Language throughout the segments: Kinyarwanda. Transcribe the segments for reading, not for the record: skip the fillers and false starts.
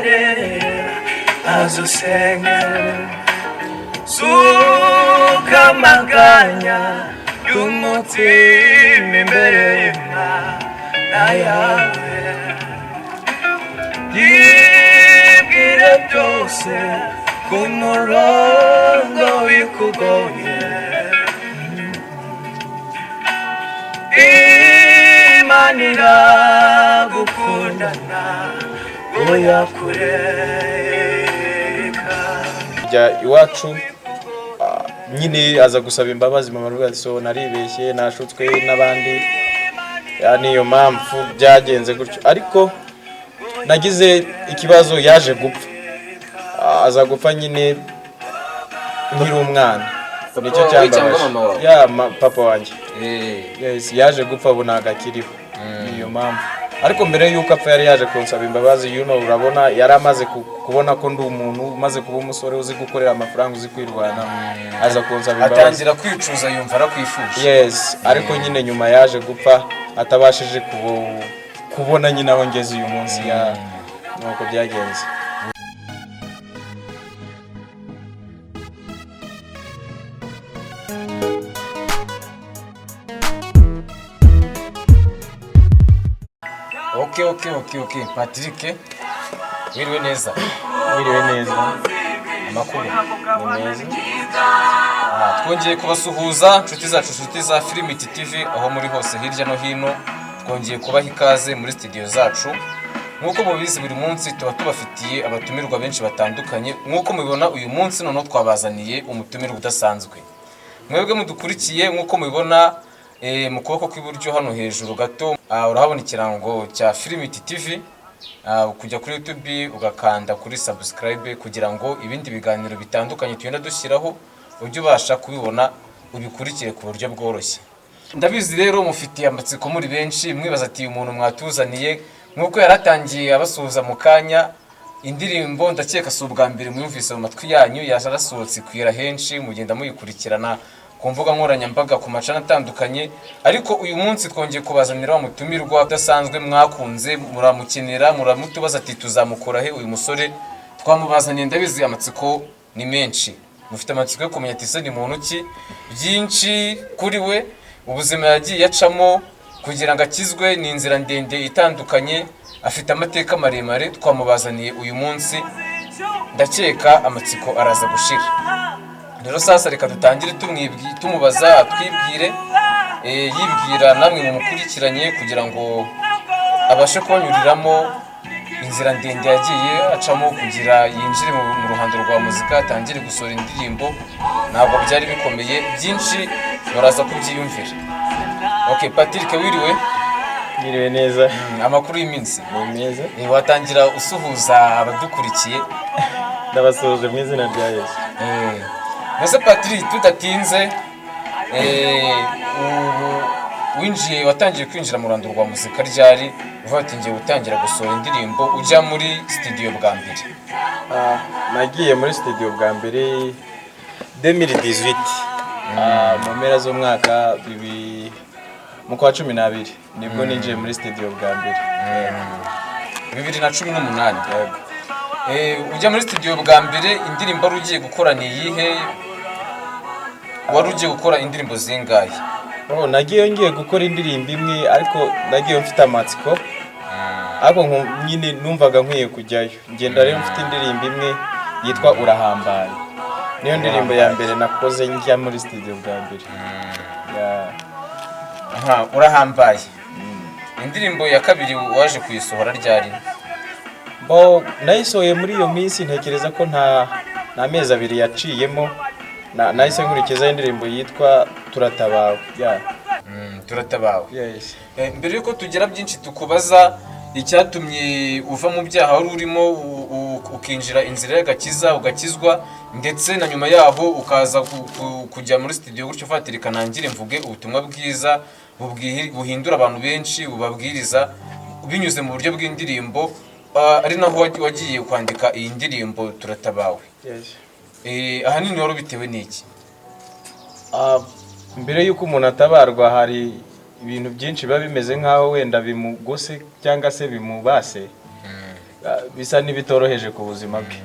imbere azusenge suka amaganya y'umutima imbere y'Imana yawe yibwire byose ku murongo wikugoye Imana iragukundana oya kureka jya iwacu nyine aza gusaba imbabazi mama ruga so naribeshye nashutswe n'abandi niyo mpamvu byagenze gutyo ariko nagize ikibazo yaje gupfa aza gupfa nyine nkiri umwana nicyo cyambabaje ya papa wanjye yes yaje gupfa bunaga kiriho niyo mpamvu ariko mbere yuko apfa yari yaje kunsaba imbabazi urabona yari amaze kubona ko ndi umuntu umaze kuba umusore uzi gukorera amafaranga uzi kwirwana aza kunsaba imbabazi atangira kwicuza yumva arakwifuje yes ariko nyine nyuma yaje gupfa atabashije kubona nyine aho ngeze uyu munsi nuko byagenze Okay Patrick wiriwe neza amakuru ni meza twongeye kubasuhuza inshuti zacu inshuti za Filmit TV aho muri hose hirya no hino twongeye kubaha ikaze muri studio zacu nkuko mubizi buri munsi tuba tubafitiye abatumirwa benshi batandukanye nkuko mubibona uyu munsi none twabazaniye umutumirwa udasanzwe mwebwe mudukurikiye nkuko mubibona mu kuboko kw'iburyo hano hejuru gato urahabona ikirango cya Filmit TV kujya kuri YouTube ugakanda kuri subscribe kugira ngo ibindi biganiro bitandukanye tugenda dushyiraho ujye ubasha kubibona ubikurikire ku buryo bworoshye ndabizi rero mufitiye amatsiko muri benshi mwibaza ati umuntu mwatuzaniye nkuko yaratangiye abasuhuza mu kanya indirimbo ndakeka si ubwa mbere mwumvise mu matwi yanyu yarasohotse kwira henshi mugenda muyikurikirana ku mbuga nkoranyambaga ku macana atandukanye ariko uyu munsi twongeye kubazanira umutumirwa udasanzwe mwakunze muramukenera muramutubaza ati tuzamukora he uyu musore twamubazaniye ndabizi amatsiko ni menshi mufite amatsiko yo kumenya ati se ni muntu ki byinshi kuri we ubuzima yagiye yacamo kugira ngo akizwe ni inzira ndende itandukanye afite amateka maremare twamubazaniye uyu munsi ndakeka amatsiko araza gushira rero sasa reka dutangire tumubaza twibwire yibwira namwe mu mukurikiranye kugira ngo abashe kubanyuriramo inzira ndende yagiye acamo kugira yinjire mu ruhando rwa muzika atangire gusohora indirimbo ntabwo byari bikomeye byinshi muraza kubyiyumvira okay Patrick wiriwe neza amakuru y'iminsi ni meza watangira usuhuza abadukurikiye ndabasuhuje mu izina rya Yesu Mbese Patrick tudatinze winjiye watangiye kwinjira mu ruhando rwa muzika ryari uvuga ati ngiye gutangira gusohora indirimbo ujya muri studio bwa mbere nagiye muri studio bwa mbere 2018 mu mpera z'umwaka mu kwa 12 nibwo ninjiye muri studio bwa mbere 2018 ujya muri studio bwa mbere indirimbo wari ugiye gukora ni iyihe wari ugiye gukora indirimbo zingahe nagiye ngiye gukora indirimbo imwe ariko nagiye mfite amatsiko ariko nyine numvaga nkwiye kujyayo ngenda rero mfite indirimbo imwe yitwa Urahambaye niyo ndirimbo ya mbere nakoze njya muri studio bwa mbere Urahambaye indirimbo ya kabiri waje kuyisohora ryari nayisohoye muri iyo minsi ntekereza ko nta mezi abiri yaciyemo nahise nkurikiza indirimbo yitwa Turatabawe Turatabawe yes mbere yuko tugira byinshi tukubaza icyatumye uva mu byaha wari urimo ukinjira inzira y'agakiza ugakizwa ndetse na nyuma yaho ukaza kujya muri studio gutyo ufatirika nangire mvuge ubutumwa bwiza buhindura abantu benshi bubabwiriza binyuze mu buryo bw'indirimbo ari naho wagiye kwandika iyi ndirimbo Turatabawe ahanini wari bitewe n'iki mbere yuko umuntu atabarwa hari ibintu byinshi biba bimeze nkaho wenda bimugose cyangwa se bimubase bisa n'ibitoroheje ku buzima bwe.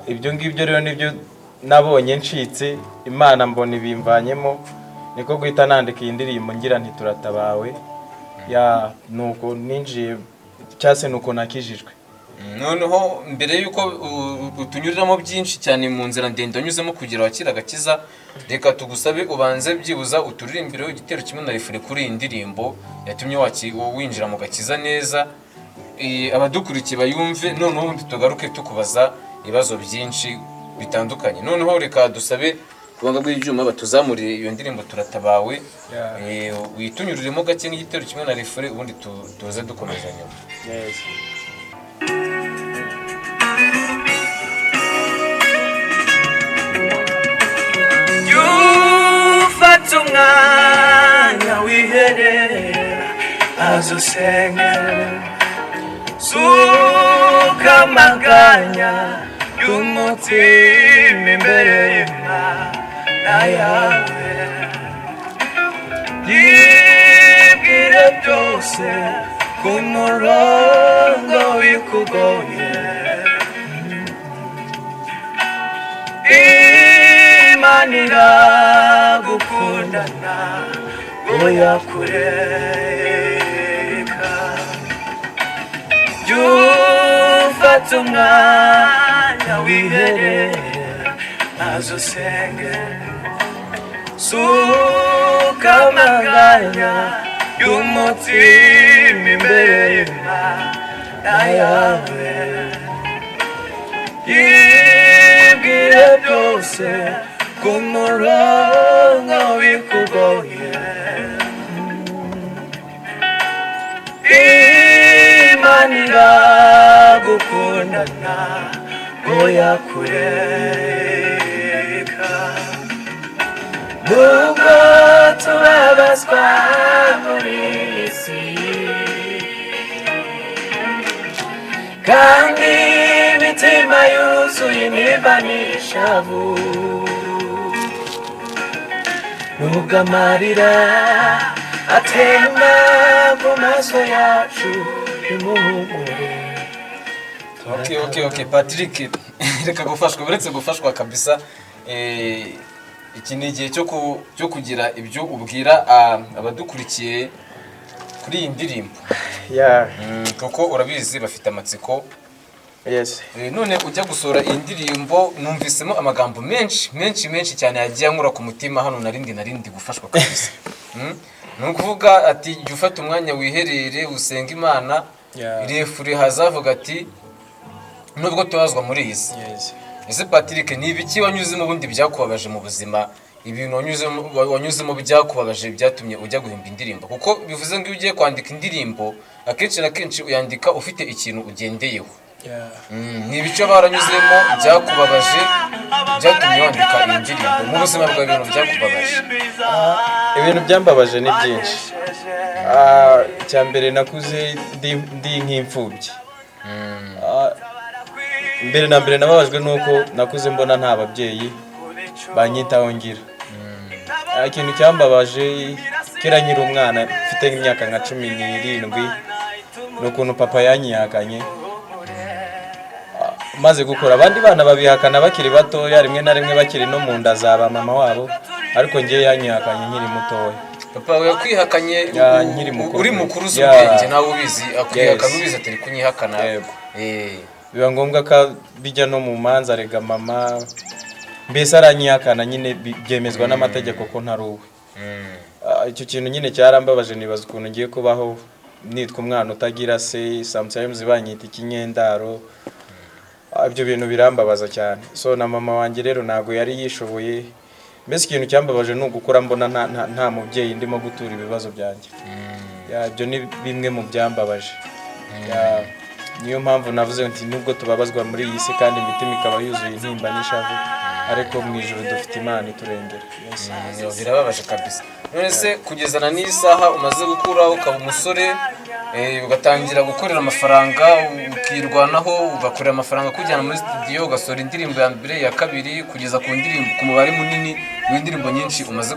Ibyo ngibyo rero nibyo nabonye ncitse, Imana mbona ibimvanyemo, niko guhita nandika iyi ndirimbo ngira nti turatabawe. Nuko ninjiye cyase nuko nakijijwe. Noneho mbere yuko tunyuriramo byinshi cyane mu nzira ndende wanyuzemo kugira wakira agakiza, reka tugusabe ubanze byibuza uturirimbire igitero kimwe na refere kuri iyi ndirimbo yatumye winjira mu gakiza neza, abadukurikiye bayumve, noneho ubundi tugaruke tukubaza ibibazo byinshi bitandukanye. Noneho reka dusabe kubanga bw'ibyuma batuzamurire iyo ndirimbo turatabawe, witunyuriremo gake n'igitero kimwe na refere, ubundi tuze dukomeza nyuma. Yufata umwanya wiherera azusenge, suka amaganya y'umutima imbere y'Imana yawe, yibwire byose ku murongo wikugoye. Imana iragukundana oya kureka, jufata umwanya wiherera maze usenge, suka amaganya y'umutima imbere y'Imana yawe, yibwire byose ku murongo wikugoye. Imana iragukundana oya kureka, nubwo tubabazwa muri iyi si kandi imitima yuzuye intimba n'ishavu, nubwo amarira atemba mu maso yacu imuhumure. Okay Patrick, reka gufashwa, uretse gufashwa kabisa. Iki ni igihe cyo kugira ibyo ubwira abadukurikiye kuri iyi ndirimbo. Kuko urabizi bafite amatsiko. None ujya gusura iyi ndirimbo numvisemo amagambo menshi cyane yagiye ankura ku mutima. Hano narindi gufashwa kabisa. Nukuvuga ati jya ufata umwanya wiherere usenga Imana. Refure hazavuga ati nubwo tubazwa muri iyi si. Ese Patrick, ni ibiki wanyuzemo ubundi byakubabaje mu buzima, ibintu wanyuzemo byakubabaje byatumye ujya guhimba indirimbo? Kuko bivuze ngo iyo ugiye kwandika indirimbo akenshi na kenshi uyandika ufite ikintu ugendeyeho. Ni ibiki baranyuzemo byakubabaje byatumye wandika iyi ndirimbo? Mu buzima bwawe ibintu byakubabaje? Ibintu byambabaje ni byinshi. Cyambere nakuze ndi nk'imfubyi. Mbere na mbere nababajwe nuko nakuze mbona nta babyeyi banyitaho ngira. Ikintu cyambabaje kera nkiri umwana mfite imyaka nka 17 n'ukuntu papa yanyihakanye maze gukora. Abandi bana babihakana bakiri batoya, rimwe na rimwe bakiri no mu nda zaba mama wabo, ariko ngiye yanyihakanye nkiri mutoya. Papa we yakwihakanye uri mukuru z'ubwenge, nawe ubizi akwihakana ubizi atari kunyihakana. Biba ngombwa ko bijya no mu manza rega mama, mbese aranyihakana nyine byemezwa n'amategeko ko ntari uwe. Icyo kintu nyine cyarambabaje, nibaza ukuntu ngiye kubaho nitwa umwana utagira se, sometimes banyita ikinyendaro. Ibyo bintu birambabaza cyane. So na mama wanjye rero nago yari yishoboye. Mbese ikintu cyambabaje no gukura mbona nta mubyeyi ndimo gutura ibibazo byanjye. Ibyo ni bimwe mu byambabaje. Niyo mpamvu navuze nti nubwo tubabazwa muri iyi si kandi imitima ikaba yuzuye intimba n'ishavu, ariko mu ijuru dufite Imana iturengera. Birababaje kabisa. None se kugezana n'isaha umaze gukura ukaba umusore, ugatangira gukorera amafaranga, ukirwanaho ugakorera amafaranga kujyana muri studio ugasora indirimbo ya mbere ya kabiri kugeza ku ndirimbo ku mubare munini w'indirimbo nyinshi umaze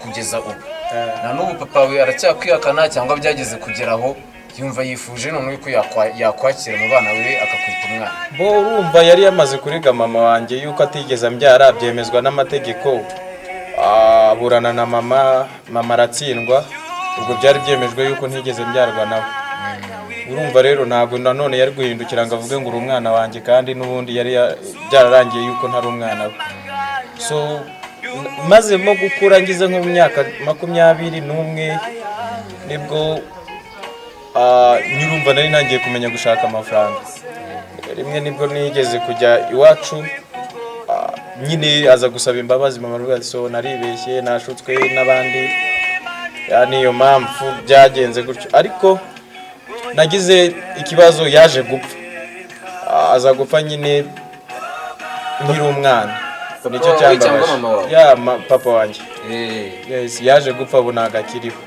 kugeza ubu. Na n'ubu papa we aracyakwihakana cyangwa byageze kugeraho yumva yifuje none ko yakwakira mu bana we akakwita umwana. bo urumva yari yamaze kuriga mama wanjye yuko atigeze ambyara, byemezwa n'amategeko, aburana na mama aratsindwa, ubwo byari byemejwe yuko ntigeze mbyarwa nawe. Urumva rero ntabwo nanone yari guhindukira ngo avuge ngo uri umwana wanjye kandi n'ubundi yari byararangiye yuko ntari umwana we. So mazemo gukura ngize nko mu myaka 21 nibwo nyirumva nari nangiye kumenya gushaka amafaranga. Rimwe nibwo nigeze kujya iwacu, nyine aza gusaba imbabazi mama aravuga ati so naribeshye nashutswe n'abandi, niyo mpamvu byagenze gutyo. Ariko nagize ikibazo, yaje gupfa, aza gupfa nyine nkiri umwana. Nicyo cyambabaje. Papa wanjye yes yaje gupfa ubu nagakiriho,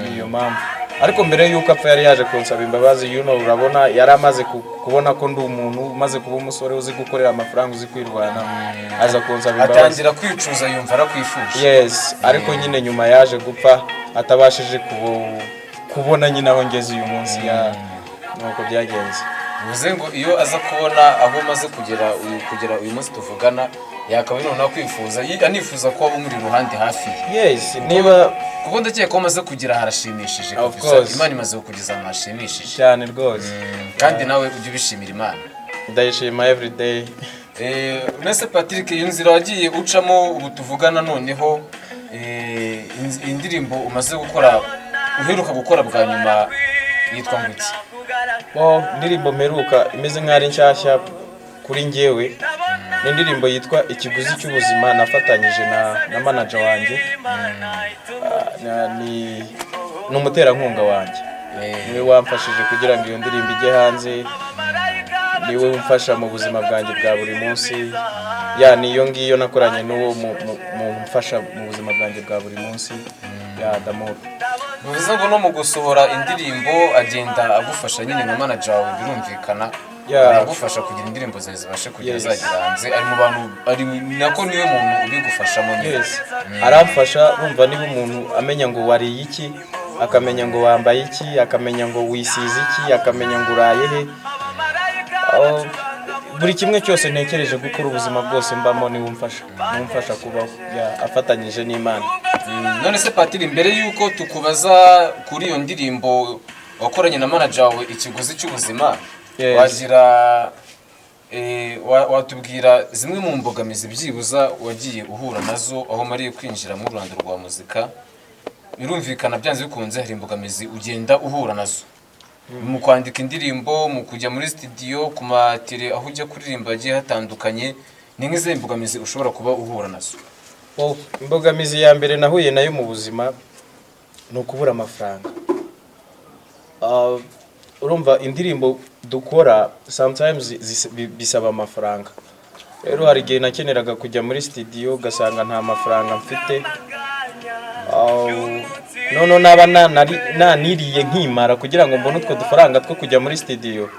niyo mpamvu. Ariko mbere yuko apfa yari yaje kunsaba imbabazi, urabona yari amaze kubona ko ndi umuntu umaze kuba umusore uzi gukorera amafaranga, uzi kwirwana, aza kunsaba imbabazi, atangira kwicuza yumva arakwifuje. Yes, ariko nyine nyuma yaje gupfa atabashije kubona nyine aho ngeze uyu munsi, nuko byagenze. Bivuze ngo iyo aza kubona aho maze kugera uyu munsi tuvugana, yakaba none kwifuza anifuza ko umuri ruhande hafi. Yes, niba kuko ndakeka ko maze kugira harashimishije, Imana imaze kugeza amashimishije cyane rwose. Kandi nawe ujye ubishimira Imana. Ndayishima every day. Nese Patrick, iyo nzira wagiye ucamo ubu tuvugana noneho, indirimbo umaze gukora uheruka gukora bwa nyuma yitwa ngwiki? Indirimbo mperuka imeze nk'ari nshyashya kuri njyewe, ni indirimbo yitwa ikiguzi cy'ubuzima, nafatanyije na manager wanjye, ni umuterankunga wanjye, niwe wamfashije kugira ngo iyo ndirimbo ijye hanze, niwe umfasha mu buzima bwanjye bwa buri munsi. Niyo ngiyo nakoranye n'uwo mu mfasha mu buzima bwanjye bwa buri munsi, Damoro. Bivuze ngo no mu gusohora indirimbo agenda agufasha nyine na manager wawe, birumvikana agufasha kugira indirimbo zawe zibashe kugera zagira hanze. Ari mu bantu, ari nako niwe muntu ubigufashamo nyine. Yes, aramfasha. Urumva niba umuntu amenya ngo wariye iki, akamenya ngo wambaye iki, akamenya ngo wisize iki, akamenya ngo uraye he, buri kimwe cyose ntekereje gukora ubuzima bwose mbamo, niwe umfasha kubaho, afatanyije n'Imana. None se Patrick, mbere yuko tukubaza kuri iyo ndirimbo wakoranye na manager wawe ikiguzi cy'ubuzima, watubwira zimwe mu mbogamizi byibuza wagiye uhura nazo aho mariye kwinjira mu Rwanda rwa muzika? Birumvikana byanze bikunze hari imbogamizi ugenda uhura nazo mu kwandika indirimbo, mu kujya muri studio, ku matire aho ujya kuririmba hagiye hatandukanye. Ni nk'izo mbogamizi ushobora kuba uhura nazo? Imbogamizi ya mbere nahuye nayo mu buzima ni ukubura amafaranga. Urumva indirimbo dukora sometimes bisaba amafaranga. Rero hari igihe nakeneraga kujya muri studio ugasanga nta mafaranga mfite, naba naniriye nkimara kugira ngo mbone utwo dufaranga two kujya muri studio,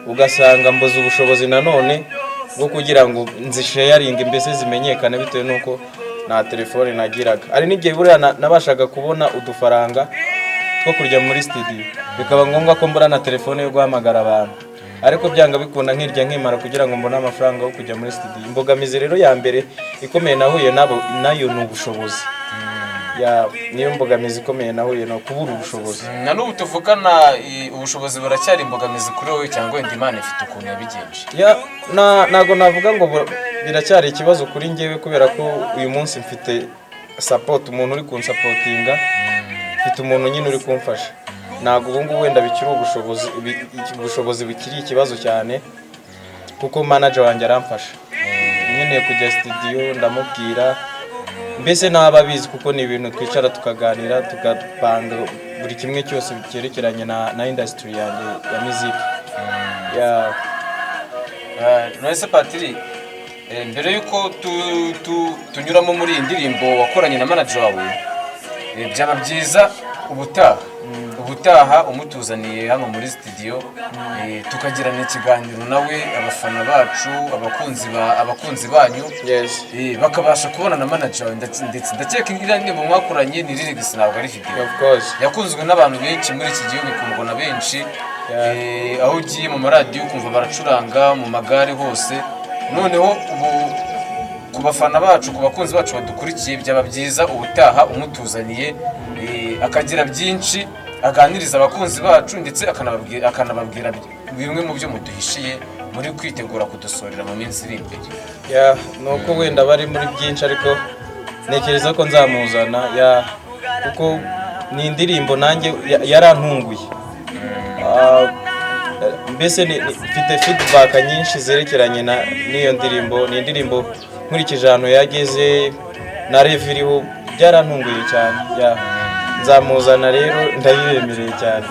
ugasanga mboze ubushobozi nanone bwo kugira ngo nzisharinge mbese zimenyekane, bitewe nuko na telefone nagiraga. Ari n'igihe buriya nabashaga kubona udufaranga two kujya muri studio, bikaba ngombwa ko mbura na telefone yo guhamagara abantu, ariko byanga bikunda nkirya nkimara kugira ngo mbone amafaranga yo kujya muri studio. Imbogamizi rero ya mbere ikomeye nahuye nayo ni ubushobozi. Niyo mbogamizi ikomeye nahuye no kubura ubushobozi. Na n'ubu tuvugana ubushobozi buracyari imbogamizi kuri wowe, cyangwa Imana ifite ukuntu yabigenje? Nago navuga ngo biracyari ikibazo kuri njyewe, kubera ko uyu munsi mfite support, umuntu uri kunsupportinga, mfite umuntu nyine uri kumfasha. Nago ubu ngubu wenda bikiri ubushobozi bikiri ikibazo cyane, kuko manager wanjye aramfasha nyine kujya studio, ndamubwira mbese n'ababizi, kuko ni ibintu twicara tukaganira tugapanga buri kimwe cyose cyerekeranye na industry yanjye ya muziki. None Patrick, mbere yuko tunyuramo muri iyi ndirimbo wakoranye na manager wawe, byaba byiza ubutaha ubutaha umutuzaniye hano muri studio tukagirana ikiganiro nawe abafana bacu abakunzi banyu bakabasha kubona na manager ndetse ndakeka iriya ndirimbo mwakoranye ni lyrics ntabwo ari video of course yakunzwe n'abantu benshi muri iki gihugu ikundwa na benshi aho ugiye mu maradiyo ukumva baracuranga mu magare hose noneho ubu ku bafana bacu ku bakunzi bacu badukurikiye byaba byiza ubutaha umutuzaniye akagira byinshi aganiriza abakunzi bacu ndetse akanababwira bimwe mu byo muduhishiye muri kwitegura kudusorera mu minsi iri imbere nuko wenda bari muri byinshi ariko ntekereza ko nzamuzana kuko ni indirimbo nanjye yarantunguye mbese mfite feedback nyinshi zerekeranye n'iyo ndirimbo ni indirimbo nkurikije ahantu yageze na review iriho byarantunguye cyane nzamuzana rero ndabibemereye cyane